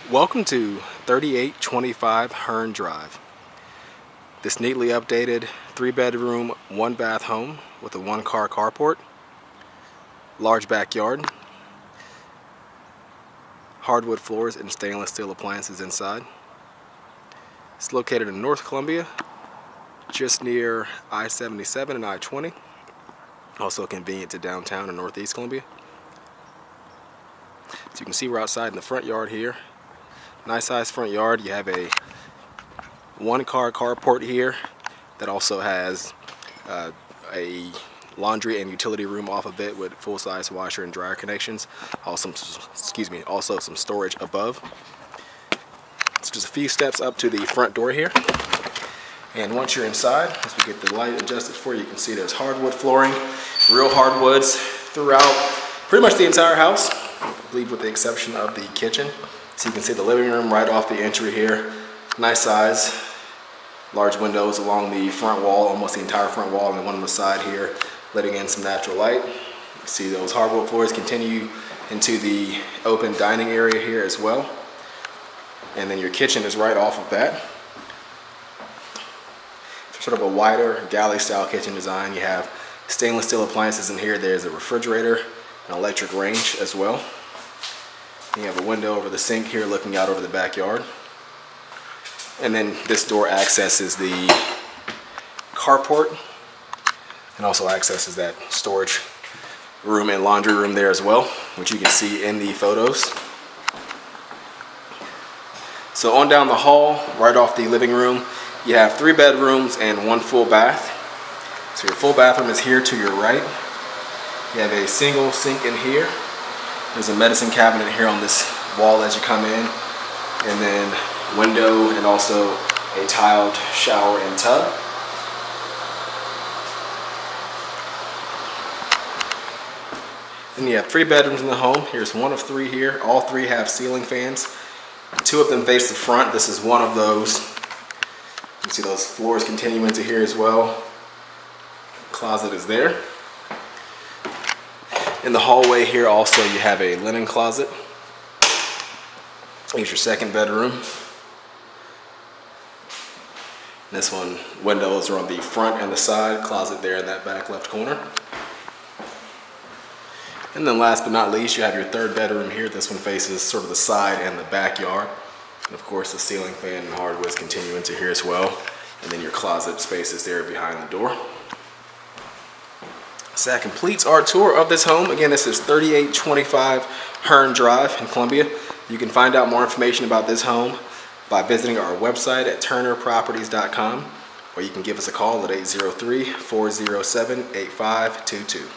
Welcome to 3825 Hearn Drive. This neatly updated 3-bedroom, 1-bath home with a 1-car carport, large backyard, hardwood floors and stainless steel appliances inside. It's located in North Columbia, just near I-77 and I-20. Also convenient to downtown and Northeast Columbia. So you can see we're outside in the front yard here. Nice sized front yard. You have a 1-car carport here that also has a laundry and utility room off of it with full-size washer and dryer connections. Also some storage above. So just a few steps up to the front door here. And once you're inside, as we get the light adjusted for you, you can see there's hardwood flooring, real hardwoods throughout pretty much the entire house, I believe with the exception of the kitchen. So you can see the living room right off the entry here. Nice size, large windows along the front wall, almost the entire front wall, and one on the side here, letting in some natural light. You see those hardwood floors continue into the open dining area here as well. And then your kitchen is right off of that. Sort of a wider galley style kitchen design. You have stainless steel appliances in here. There's a refrigerator, an electric range as well. You have a window over the sink here looking out over the backyard. And then this door accesses the carport and also accesses that storage room and laundry room there as well, which you can see in the photos. So on down the hall, right off the living room, you have 3 bedrooms and 1 full bath. So your full bathroom is here to your right. You have a single sink in here. There's a medicine cabinet here on this wall as you come in, and then window and also a tiled shower and tub. Then you have 3 bedrooms in the home. Here's one of 3 here. All 3 have ceiling fans. 2 of them face the front. This is one of those. You can see those floors continue into here as well. Closet is there. In the hallway here also you have a linen closet. Here's your 2nd bedroom. This one, windows are on the front and the side. Closet there in that back left corner. And then last but not least, you have your 3rd bedroom here. This one faces sort of the side and the backyard. And of course the ceiling fan and hardwoods continue into here as well. And then your closet space is there behind the door. So that completes our tour of this home. Again, this is 3825 Hearn Drive in Columbia. You can find out more information about this home by visiting our website at turnerproperties.com, or you can give us a call at 803-407-8522.